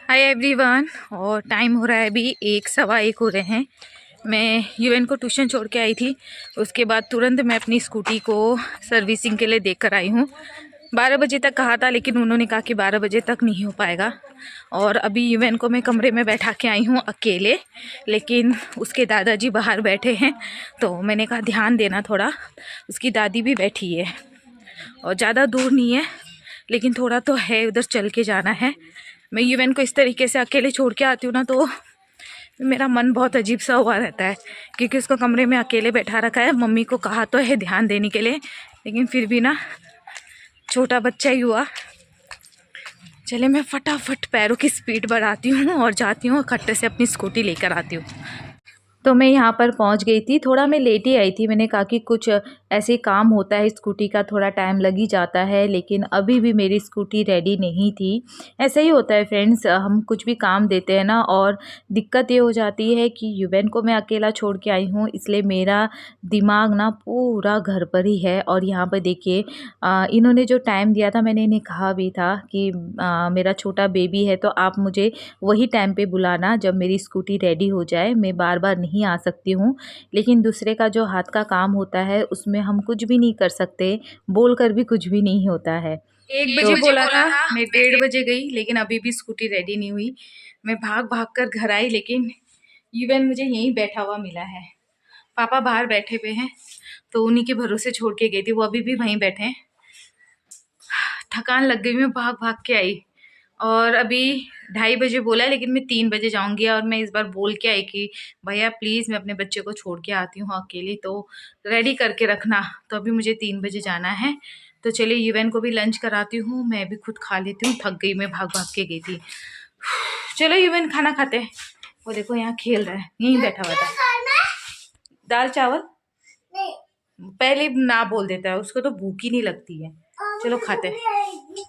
Hi everyone. और time हो रहा है अभी 1 सवा 1 हो रहे हैं। मैं यूएन को ट्यूशन छोड़ के आई थी। उसके बाद तुरंत मैं अपनी स्कूटी को सर्विसिंग के लिए देख कर आई हूँ। 12 बजे तक कहा था, लेकिन उन्होंने कहा कि 12 बजे तक नहीं हो पाएगा। और अभी यूएन को मैं कमरे में बैठा के आई हूँ अकेले, लेकिन उसके दादाजी बाहर बैठे हैं। तो मैंने कहा ध्यान देना थोड़ा। उसकी दादी भी बैठी है और ज़्यादा दूर नहीं है, लेकिन थोड़ा तो है, उधर चल के जाना है। मैं यूएन को इस तरीके से अकेले छोड़ के आती हूँ ना, तो मेरा मन बहुत अजीब सा हुआ रहता है, क्योंकि उसको कमरे में अकेले बैठा रखा है। मम्मी को कहा तो है ध्यान देने के लिए, लेकिन फिर भी ना, छोटा बच्चा ही हुआ। चले मैं फटाफट पैरों की स्पीड बढ़ाती हूँ और जाती हूँ, खट्टे से अपनी स्कूटी लेकर आती हूँ। तो मैं यहाँ पर पहुँच गई थी। थोड़ा मैं लेट ही आई थी। मैंने कहा कि कुछ ऐसे काम होता है, स्कूटी का थोड़ा टाइम लग ही जाता है, लेकिन अभी भी मेरी स्कूटी रेडी नहीं थी। ऐसा ही होता है फ्रेंड्स, हम कुछ भी काम देते हैं ना, और दिक्कत ये हो जाती है कि यूवेन को मैं अकेला छोड़ के आई हूँ, इसलिए मेरा दिमाग ना पूरा घर पर ही है। और यहाँ पर देखिए, इन्होंने जो टाइम दिया था, मैंने इन्हें कहा भी था कि मेरा छोटा बेबी है, तो आप मुझे वही टाइम पे बुलाना जब मेरी स्कूटी रेडी हो जाए। मैं बार बार नहीं आ सकती हूँ, लेकिन दूसरे का जो हाथ का काम होता है उसमें हम कुछ भी नहीं कर सकते, बोल कर भी कुछ भी नहीं होता है। 1 बजे बोला था, मैं 1:30 बजे गई, लेकिन अभी भी स्कूटी रेडी नहीं हुई। मैं भाग भाग कर घर आई, लेकिन यूवेन मुझे यहीं बैठा हुआ मिला है। पापा बाहर बैठे हुए हैं, तो उन्हीं के भरोसे छोड़ के गई थी, वो अभी भी वहीं बैठे हैं। थकान लग गई, मैं भाग भाग के आई। और अभी 2:30 बजे बोला है, लेकिन मैं 3 बजे जाऊंगी। और मैं इस बार बोल के आई कि भैया प्लीज़, मैं अपने बच्चे को छोड़ के आती हूँ अकेली, तो रेडी करके रखना। तो अभी मुझे 3 बजे जाना है। तो चलिए यूवेन को भी लंच कराती हूँ, मैं भी खुद खा लेती हूँ, थक गई, मैं भाग भाग के गई थी। चलो यूवेन, खाना खाते हैं। वो देखो यहाँ खेल रहा है, यहीं बैठा हुआ था। दाल चावल पहले ना बोल देता है, उसको तो भूख ही नहीं लगती है। चलो खाते हैं।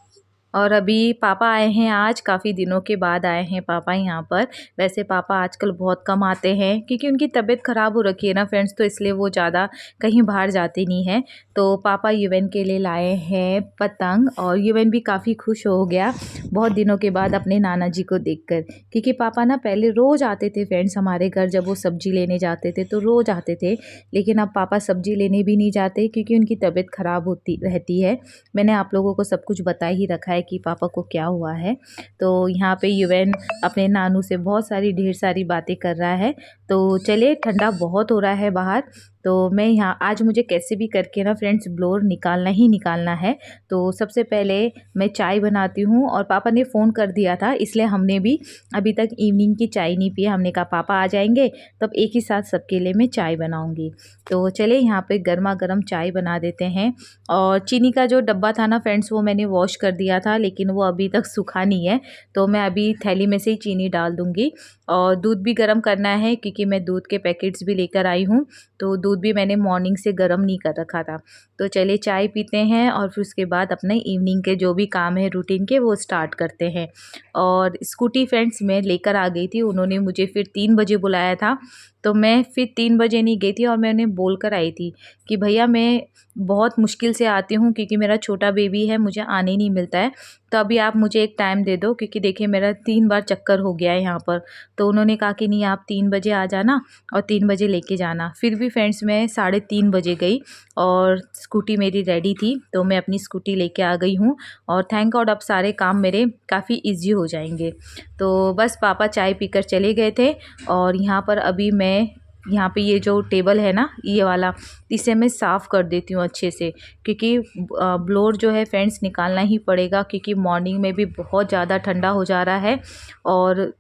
और अभी पापा आए हैं, आज काफ़ी दिनों के बाद आए हैं पापा यहाँ पर। वैसे पापा आजकल बहुत कम आते हैं, क्योंकि उनकी तबीयत ख़राब हो रखी है ना फ्रेंड्स, तो इसलिए वो ज़्यादा कहीं बाहर जाते नहीं हैं। तो पापा यूवेन के लिए लाए हैं पतंग, और यूवेन भी काफ़ी खुश हो गया बहुत दिनों के बाद अपने नाना जी को देखकर। क्योंकि पापा ना पहले रोज़ आते थे फ्रेंड्स हमारे घर, जब वो सब्ज़ी लेने जाते थे तो रोज़ आते थे, लेकिन अब पापा सब्ज़ी लेने भी नहीं जाते, क्योंकि उनकी तबीयत ख़राब होती रहती है। मैंने आप लोगों को सब कुछ बता ही रखा है कि पापा को क्या हुआ है। तो यहाँ पे यूवेन अपने नानू से बहुत सारी ढेर सारी बातें कर रहा है। तो चलिए, ठंडा बहुत हो रहा है बाहर, तो मैं यहाँ आज मुझे कैसे भी करके ना फ्रेंड्स ब्लोर निकालना ही निकालना है। तो सबसे पहले मैं चाय बनाती हूँ, और पापा ने फ़ोन कर दिया था, इसलिए हमने भी अभी तक इवनिंग की चाय नहीं पी। हमने कहा पापा आ जाएंगे तब एक ही साथ सबके लिए मैं चाय बनाऊँगी। तो चलिए यहाँ पे गर्मा गर्म चाय बना देते हैं। और चीनी का जो डब्बा था ना फ्रेंड्स, वो मैंने वॉश कर दिया था, लेकिन वो अभी तक सूखा नहीं है, तो मैं अभी थैली में से ही चीनी डाल दूँगी। और दूध भी गर्म करना है, क्योंकि मैं दूध के पैकेट्स भी लेकर आई हूँ, तो दूध भी मैंने मॉर्निंग से गर्म नहीं कर रखा था। तो चलिए चाय पीते हैं, और फिर उसके बाद अपने इवनिंग के जो भी काम है रूटीन के, वो स्टार्ट करते हैं। और स्कूटी फ्रेंड्स मैं लेकर आ गई थी, उन्होंने मुझे फिर 3 बजे बुलाया था, तो मैं फिर 3 बजे नहीं गई थी, और मैं उन्हें बोल कर आई थी कि भैया मैं बहुत मुश्किल से आती हूँ, क्योंकि मेरा छोटा बेबी है, मुझे आने नहीं मिलता है, तो अभी आप मुझे एक टाइम दे दो, क्योंकि देखिए मेरा 3 बार चक्कर हो गया है यहाँ पर। तो उन्होंने कहा कि नहीं, आप 3 बजे आ जाना और 3 बजे लेके जाना। फिर भी फ्रेंड्स मैं 3:30 बजे गई, और स्कूटी मेरी रेडी थी, तो मैं अपनी स्कूटी लेके आ गई हूँ। और थैंक गॉड अब सारे काम मेरे काफ़ी ईजी हो जाएंगे। तो बस पापा चाय पीकर चले गए थे, और यहाँ पर अभी मैं यहाँ पे ये जो टेबल है ना, ये वाला, इसे मैं साफ़ कर देती हूँ अच्छे से, क्योंकि ब्लोर जो है फ्रेंड्स निकालना ही पड़ेगा, क्योंकि मॉर्निंग में भी बहुत ज़्यादा ठंडा हो जा रहा है, और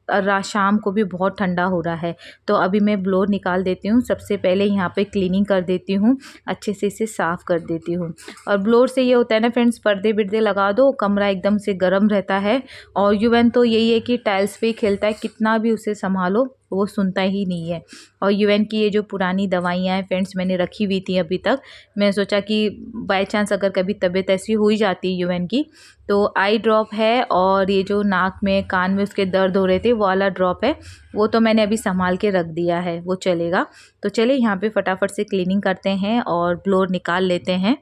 शाम को भी बहुत ठंडा हो रहा है। तो अभी मैं ब्लोर निकाल देती हूँ। सबसे पहले यहाँ पे क्लीनिंग कर देती हूँ, अच्छे से इसे साफ़ कर देती हूँ। और ब्लोर से ये होता है ना फ्रेंड्स, पर्दे वर्दे लगा दो, कमरा एकदम से गर्म रहता है। और यूवेन तो यही है कि टाइल्स पे ही खेलता है, कितना भी उसे संभालो वो सुनता ही नहीं है। और यूवेन की ये जो पुरानी दवाइयाँ हैं फ्रेंड्स, मैंने रखी हुई थी अभी तक। मैं सोचा कि बाय चांस अगर कभी तबीयत ऐसी हो ही जाती है यूवेन की, तो आई ड्रॉप है, और ये जो नाक में कान में उसके दर्द हो रहे थे वो वाला ड्रॉप है, वो तो मैंने अभी संभाल के रख दिया है, वो चलेगा। तो चलिए यहाँ पे फटाफट से क्लीनिंग करते हैं और ब्लोर निकाल लेते हैं।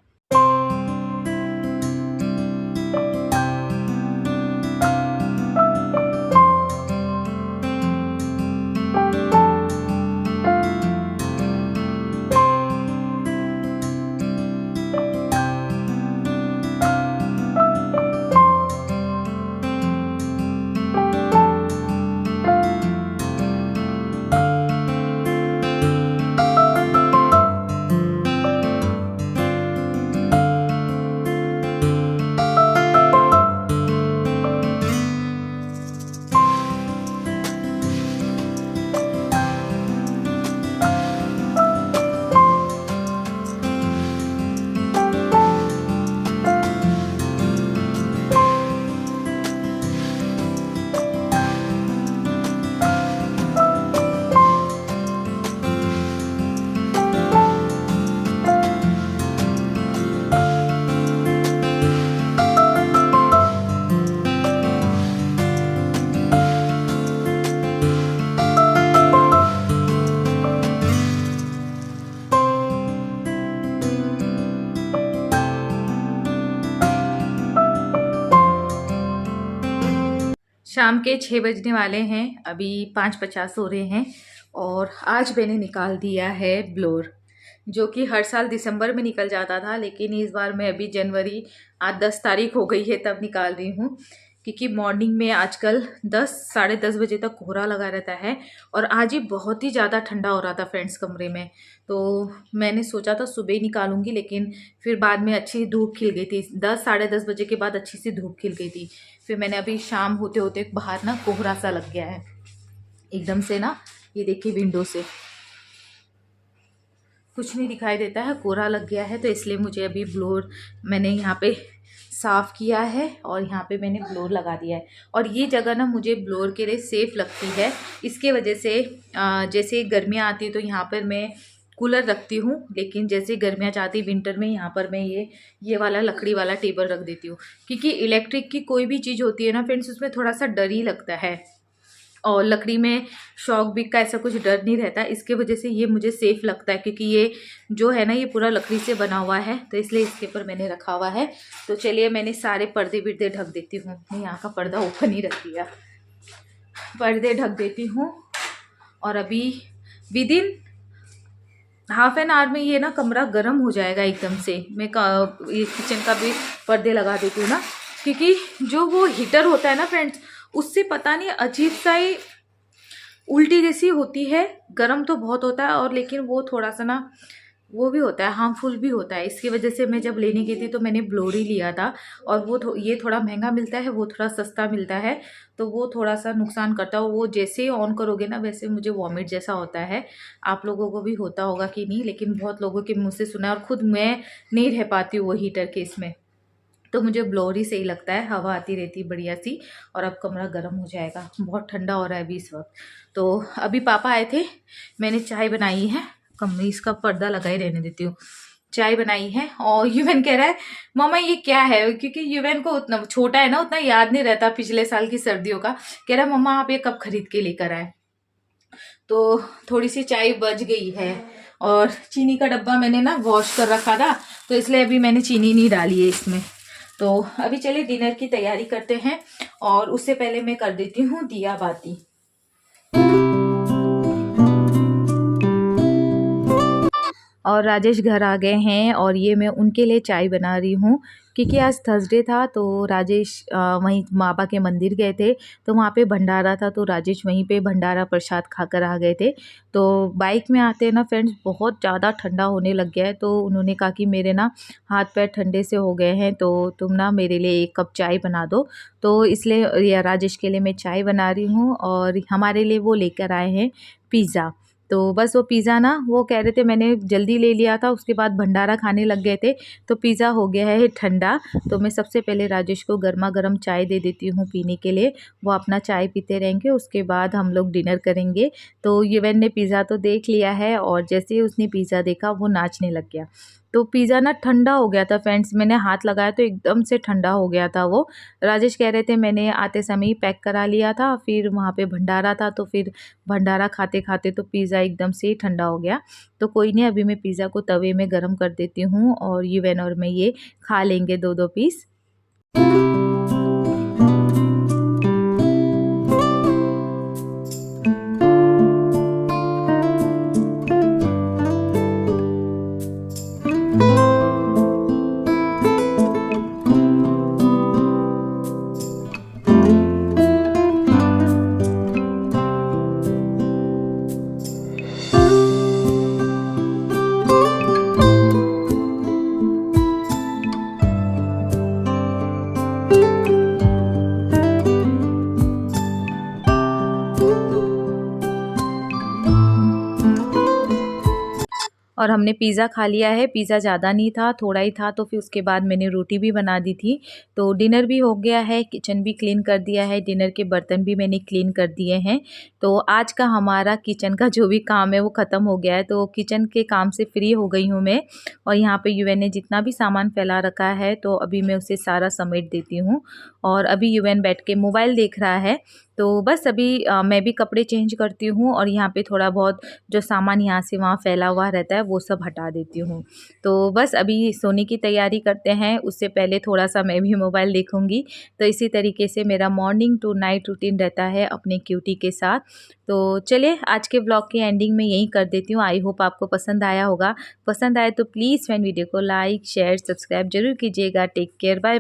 शाम के 6 बजने वाले हैं, अभी 5:50 हो रहे हैं। और आज मैंने निकाल दिया है ब्लोर, जो कि हर साल दिसंबर में निकल जाता था, लेकिन इस बार मैं अभी जनवरी, आज 10 तारीख हो गई है तब निकाल रही हूँ। क्योंकि मॉर्निंग में आजकल 10 साढ़े 10 बजे तक कोहरा लगा रहता है। और आज ही बहुत ही ज़्यादा ठंडा हो रहा था फ्रेंड्स कमरे में। तो मैंने सोचा था सुबह ही निकालूंगी, लेकिन फिर बाद में अच्छी धूप खिल गई थी। 10 साढ़े 10 बजे के बाद अच्छी सी धूप खिल गई थी। फिर मैंने अभी शाम होते होते बाहर ना कोहरा सा लग गया है एकदम से ना। ये देखिए विंडो से कुछ नहीं दिखाई देता है, कोहरा लग गया है। तो इसलिए मुझे अभी ब्लोर मैंने यहाँ पे साफ़ किया है और यहाँ पे मैंने ब्लोर लगा दिया है। और ये जगह ना मुझे ब्लोर के लिए सेफ़ लगती है, इसके वजह से जैसे गर्मियाँ आती है तो यहाँ पर मैं कूलर रखती हूँ, लेकिन जैसे गर्मियाँ जाती विंटर में यहाँ पर मैं ये वाला लकड़ी वाला टेबल रख देती हूँ। क्योंकि इलेक्ट्रिक की कोई भी चीज़ होती है ना फ्रेंड्स, उसमें थोड़ा सा डर ही लगता है। और लकड़ी में शॉक भी का ऐसा कुछ डर नहीं रहता, इसके वजह से ये मुझे सेफ़ लगता है। क्योंकि ये जो है ना ये पूरा लकड़ी से बना हुआ है, तो इसलिए इसके ऊपर मैंने रखा हुआ है। तो चलिए मैंने सारे पर्दे वर्दे ढक देती हूँ। मैं यहाँ का पर्दा ओपन ही रख दिया, पर्दे ढक देती हूँ। और अभी विदिन हाफ एन आवर में ये ना कमरा गर्म हो जाएगा एकदम से। मैं ये किचन का भी पर्दे लगा देती हूँ ना, क्योंकि जो वो हीटर होता है ना फ्रेंड्स, उससे पता नहीं अजीब सा ही उल्टी जैसी होती है। गर्म तो बहुत होता है और लेकिन वो थोड़ा सा ना वो भी होता है, हार्मफुल भी होता है। इसकी वजह से मैं जब लेने गई थी तो मैंने ब्लोर ही लिया था। और वो ये थोड़ा महंगा मिलता है, वो थोड़ा सस्ता मिलता है, तो वो थोड़ा सा नुकसान करता है। वो जैसे ही ऑन करोगे ना वैसे मुझे वॉमिट जैसा होता है। आप लोगों को भी होता होगा कि नहीं, लेकिन बहुत लोगों के मुँह से सुना है। और ख़ुद मैं नहीं रह पाती हूँ वो हीटर के इसमें, तो मुझे ब्लोर ही सही लगता है। हवा आती रहती बढ़िया सी। और अब कमरा गर्म हो जाएगा, बहुत ठंडा हो रहा है अभी इस वक्त। तो अभी पापा आए थे, मैंने चाय बनाई है। कमरे इसका पर्दा लगा ही रहने देती हूँ। चाय बनाई है और युवन कह रहा है मामा ये क्या है, क्योंकि युवन को उतना छोटा है ना, उतना याद नहीं रहता पिछले साल की सर्दियों का। कह रहा है मम्मा आप ये कब खरीद के लेकर आए। तो थोड़ी सी चाय बच गई है। और चीनी का डब्बा मैंने ना वॉश कर रखा था, तो इसलिए अभी मैंने चीनी नहीं डाली है इसमें। तो अभी चलिए डिनर की तैयारी करते हैं। और उससे पहले मैं कर देती हूँ दिया बाती। और राजेश घर आ गए हैं और ये मैं उनके लिए चाय बना रही हूँ। क्योंकि आज थर्सडे था तो राजेश वहीं बाबा के मंदिर गए थे, तो वहाँ पे भंडारा था, तो राजेश वहीं पे भंडारा प्रसाद खाकर आ गए थे। तो बाइक में आते हैं ना फ्रेंड्स बहुत ज़्यादा ठंडा होने लग गया है, तो उन्होंने कहा कि मेरे ना हाथ पैर ठंडे से हो गए हैं, तो तुम ना मेरे लिए 1 कप चाय बना दो। तो इसलिए या राजेश के लिए मैं चाय बना रही हूँ। और हमारे लिए वो लेकर आए हैं पिज़्ज़ा। तो बस वो पिज़्ज़ा ना वो कह रहे थे, मैंने जल्दी ले लिया था, उसके बाद भंडारा खाने लग गए थे, तो पिज़्ज़ा हो गया है ठंडा। तो मैं सबसे पहले राजेश को गर्मा गर्म चाय दे देती हूँ पीने के लिए। वो अपना चाय पीते रहेंगे, उसके बाद हम लोग डिनर करेंगे। तो युवन ने पिज़्ज़ा तो देख लिया है और जैसे ही उसने पिज़्ज़ा देखा वो नाचने लग गया। तो पिज़्ज़ा ना ठंडा हो गया था फ्रेंड्स, मैंने हाथ लगाया तो एकदम से ठंडा हो गया था वो। राजेश कह रहे थे मैंने आते समय ही पैक करा लिया था, फिर वहाँ पे भंडारा था, तो फिर भंडारा खाते खाते तो पिज़्ज़ा एकदम से ही ठंडा हो गया। तो कोई नहीं, अभी मैं पिज़्ज़ा को तवे में गर्म कर देती हूँ और युवन और मैं ये खा लेंगे 2-2 पीस। और हमने पिज़्ज़ा खा लिया है। पिज़्ज़ा ज़्यादा नहीं था, थोड़ा ही था, तो फिर उसके बाद मैंने रोटी भी बना दी थी। तो डिनर भी हो गया है, किचन भी क्लीन कर दिया है, डिनर के बर्तन भी मैंने क्लीन कर दिए हैं। तो आज का हमारा किचन का जो भी काम है वो ख़त्म हो गया है। तो किचन के काम से फ्री हो गई हूँ मैं। और यहाँ पे युवन ने जितना भी सामान फैला रखा है तो अभी मैं उसे सारा समेट देती हूँ। और अभी युवन बैठ के मोबाइल देख रहा है। तो बस अभी मैं भी कपड़े चेंज करती हूँ और यहाँ पे थोड़ा बहुत जो सामान यहाँ से वहाँ फैला हुआ रहता है वो सब हटा देती हूँ। तो बस अभी सोने की तैयारी करते हैं, उससे पहले थोड़ा-सा मैं भी मोबाइल देखूँगी। तो इसी तरीके से मेरा मॉर्निंग टू नाइट रूटीन रहता है अपने क्यूटी के साथ। तो चलिए आज के व्लॉग की एंडिंग में यहीं कर देती हूँ। आई होप आपको पसंद आया होगा। पसंद आए तो प्लीज़ फ्रेंड वीडियो को लाइक, शेयर, सब्सक्राइब ज़रूर कीजिएगा। Take care, bye.